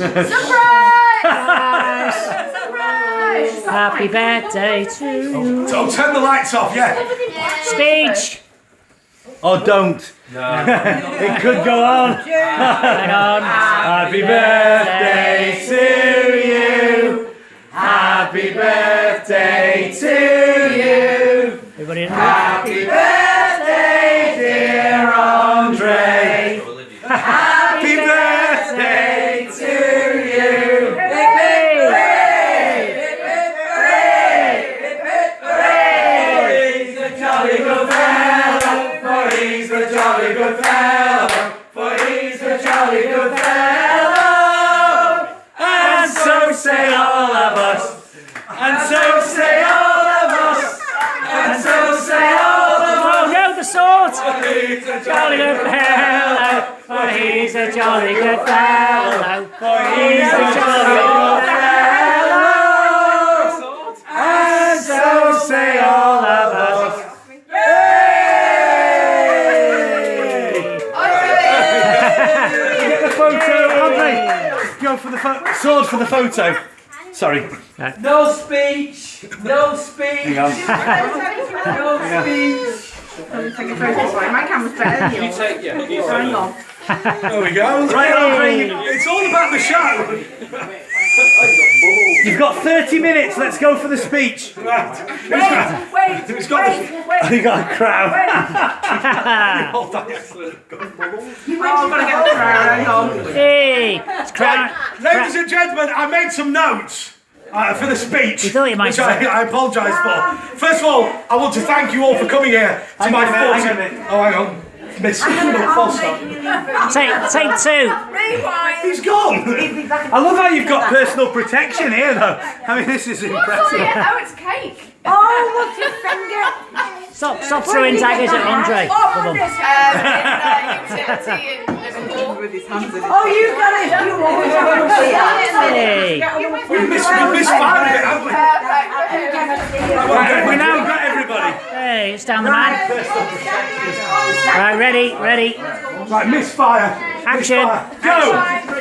Surprise! Happy birthday to you. Don't turn the lights off, yeah. Speech. Oh, don't. No. It could go on. Hang on. Happy birthday to you. Happy birthday to you. Everybody in the Happy birthday, dear Andre. Happy birthday to you. He's a jolly good fellow, for he's a jolly good fellow, for he's a jolly good fellow. And so say all of us, and so say all of us, and so say all of us. Oh no, the sword! He's a Jolly good fellow, for he's a jolly good fellow, for he's a jolly good fellow. and so say all of us. Get the photo, Andre. Go for the sword for the photo. Sorry. No speech. No speech. Hang on. No speech. My camera's better than yours. Hang on. There we go. Right, Andre, It's all about the show. you've got 30 minutes. Let's go for the speech. Right. Wait, You got a crown. Hold on. Oh, I'm gonna get the crown. Hang on. Hey, it's crown. Ladies and gentlemen, I made some notes for the speech, You thought you might which say. I apologise for. First of all, I want to thank you all for coming here to my 40th. Oh, hang on. Miss. Full stop. Take two. Rewind. He's gone. I love how you've got personal protection here, though. I mean, this is impressive. Oh, it's cake. Oh, what's your finger? Stop throwing daggers at Andre. Come on. Utility in Liverpool. Oh, you got it. You always have a Hey. We misfired it, haven't we? Right, we now got everybody. Hey, it's down the man. Right, ready. Right, misfire. Action. Go!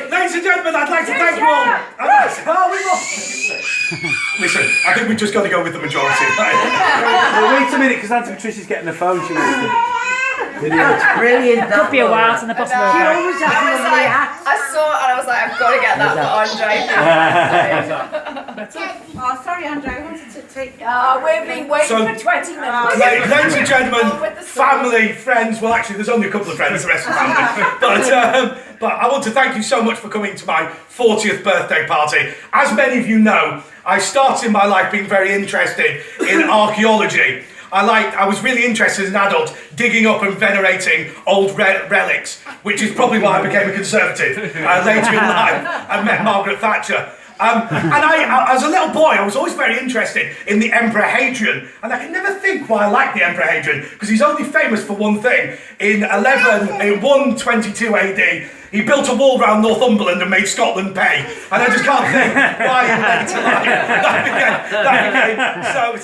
Ladies and gentlemen, I'd like to thank you all. Oh, we lost. Listen, I think we've just got to go with the majority. Well, wait a minute, because Auntie Patricia's getting the phone. She wants to. brilliant. Could be a while to the bottom of the bag. I saw it and I was like, I've got to get that for Andre. Oh, sorry, Andre. I wanted to take. We've been waiting So- for 20 minutes. Ladies and gentlemen, family, friends, well actually there's only a couple of friends, the rest of the family. But I want to thank you so much for coming to my 40th birthday party. As many of you know, I started my life being very interested in archaeology. I was really interested as an adult digging up and venerating old relics, which is probably why I became a Conservative later in life and met Margaret Thatcher. As a little boy, I was always very interested in the Emperor Hadrian, and I can never think why I like the Emperor Hadrian, because he's only famous for one thing. In 122 AD, he built a wall around Northumberland and made Scotland pay, and I just can't think why in later life that became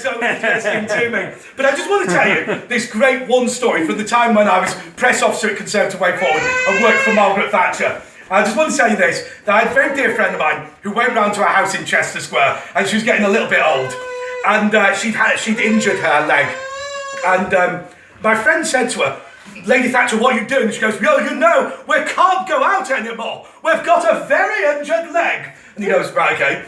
so interesting to me. But I just want to tell you this great one story from the time when I was press officer at Conservative Way Forward and worked for Margaret Thatcher. I just want to tell you this, that I had a very dear friend of mine who went round to our house in Chester Square, and she was getting a little bit old, and she'd injured her leg, and my friend said to her, Lady Thatcher, what are you doing? She goes, well, you know, we can't go out anymore. We've got a very injured leg. And he goes, right, okay.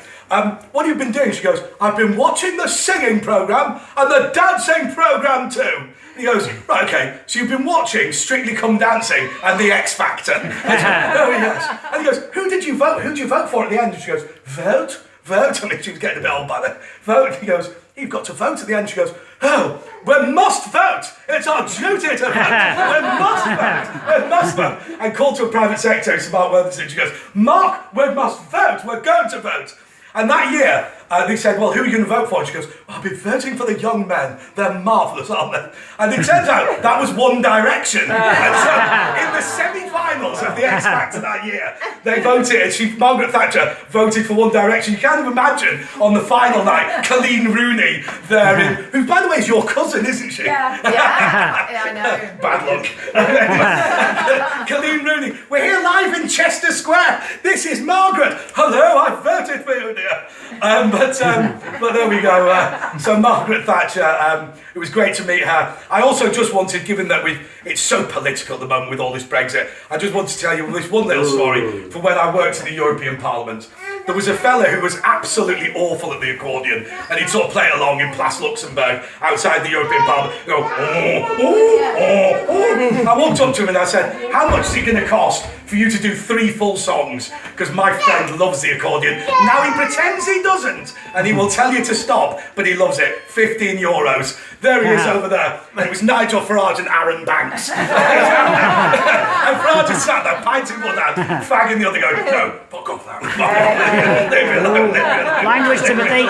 What have you been doing? She goes, I've been watching the singing programme and the dancing programme too. And he goes, right, okay, so you've been watching Strictly Come Dancing and The X Factor. Oh, yes. And he goes, who did you vote? Who did you vote for at the end? And she goes, vote? I mean, she was getting a bit old by then. Vote? He goes, you've got to vote at the end. She goes, oh, we must vote. It's our duty to vote. We must vote. And called to a private secretary, Mark Worthington. She goes, Mark, we must vote. We're going to vote. And that year, they said, well, who are you going to vote for? And she goes, well, I've been voting for the young men. They're marvellous, aren't they? And it turns out that was One Direction. And so in the semi-finals of the X Factor that year, they voted, Margaret Thatcher voted for One Direction. You can't even imagine on the final night, Colleen Rooney there in, who, by the way, is your cousin, isn't she? Yeah, I know. Bad luck. Colleen Rooney, we're here live in Chester Square. This is Margaret. Hello, I voted for you, dear. But there we go. So Margaret Thatcher, it was great to meet her. I also just wanted, given that it's so political at the moment with all this Brexit, I just wanted to tell you this one little story from when I worked in the European Parliament. There was a fella who was absolutely awful at the accordion, and he'd sort of play it along in Place Luxembourg outside the European Parliament. He'd go, I walked up to him and I said, how much is it going to cost for you to do 3 full songs? Because my friend loves the accordion. Now he pretends he doesn't, and he will tell you to stop, but he loves it. €15. There he is over there. And it was Nigel Farage and Aaron Banks. And Farage just sat there, pint in one hand, fag in the other, going, no, fuck off that. Leave me alone, leave me alone. Language, Timothy.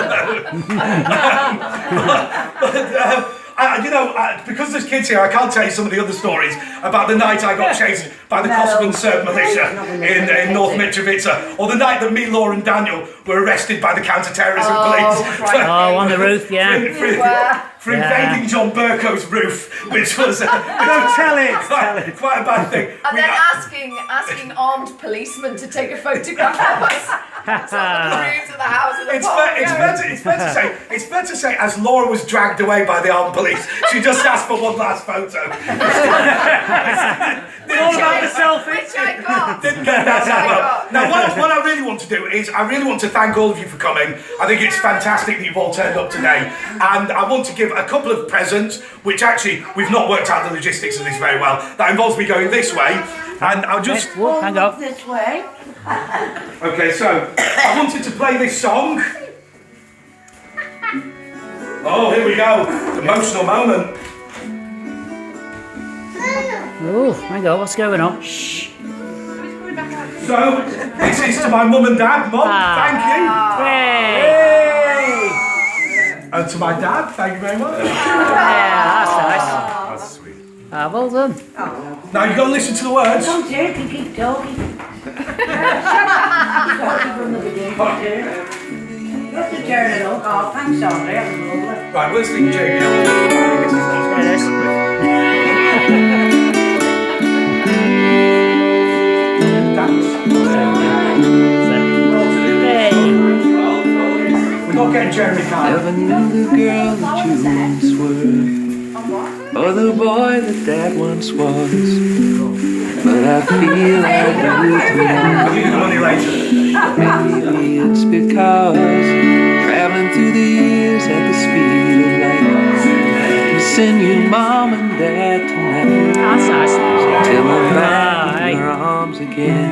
Because there's kids here, I can't tell you some of the other stories about the night I got chased by the Kosovan Serb militia in North Mitrovica, or the night that me, Laura and Daniel were arrested by the counter-terrorism police. On the roof, yeah. For invading John Burko's roof, which was Don't tell it. quite a bad thing. And then asking armed policemen to take a photograph of us on the roofs of the house of the It's fair to say, as Laura was dragged away by the armed police, she just asked for one last photo. All about the selfie. Which I got. Didn't get that well. Now, what I really want to do is, I really want to thank all of you for coming. I think it's fantastic that you've all turned up today. And I want to give a couple of presents, which actually, we've not worked out the logistics of this very well. That involves me going this way. And I'll just... Hang on. This way. Okay, so, I wanted to play this song. Oh, here we go. Emotional moment. Oh, hang on, what's going on? Shh. So, this is to my mum and dad. Mum, thank you. Hey. And to my dad, thank you very much. Yeah, that's nice. That's sweet. Well done. Now you've got to listen to the words. Don't you can keep talking. Talking from the beginning. You have to turn it off. Oh, thanks, Andre. Right, where's the JBL? There it is. We're not getting Jeremy Kyle. Never knew the girl that you once were, or the boy that Dad once was. But I feel like you I'll give you the money later. maybe it's because traveling through the years at the speed of light, missing you, Mom and Dad tonight. That's nice. Till I'm back in your arms again.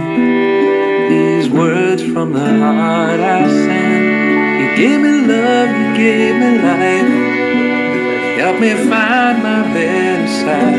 These words from the heart I send. You gave me love, you gave me life. Help me find my better side.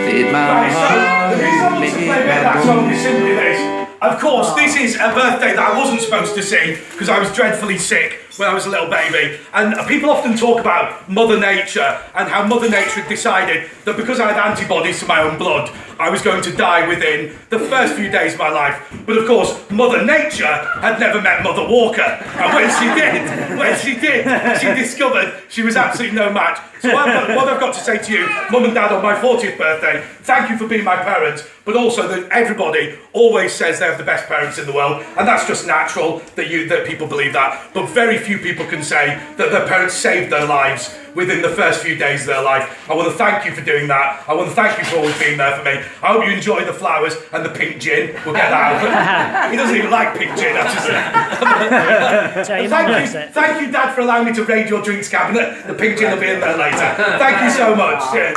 Made my Right, so heart, the reason I want to play that song is simply this. Of course, this is a birthday that I wasn't supposed to sing because I was dreadfully sick when I was a little baby. And people often talk about Mother Nature and how Mother Nature had decided that because I had antibodies to my own blood, I was going to die within the first few days of my life. But of course, Mother Nature had never met Mother Walker. And when she did, she discovered she was absolutely no match. So what I've got to say to you, Mum and Dad, on my 40th birthday, thank you for being my parents, but also that everybody always says they have the best parents in the world, and that's just natural that people believe that. But very few people can say that their parents saved their lives within the first few days of their life. I want to thank you for doing that. I want to thank you for always being there for me. I hope you enjoy the flowers and the pink gin. We'll get that out. He doesn't even like pink gin, actually. Thank you, Dad, for allowing me to raid your drinks cabinet. The pink gin will be in there later. Thank you so much. Cheers.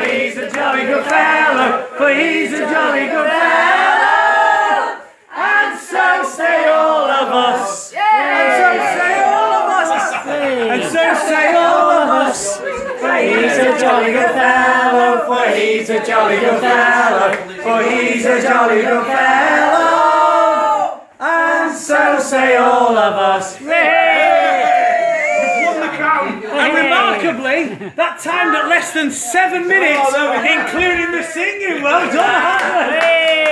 He's a jolly good fellow, for he's a jolly good fellow, and so say all of us, and so say all of us, and so say all of us, for he's a jolly good fellow, for he's he's a jolly good fellow, for he's a jolly good fellow, and so say all of us. Won the crown. And remarkably, that timed at less than 7 minutes, Oh, there we go. including the singing. Well done, Hartley.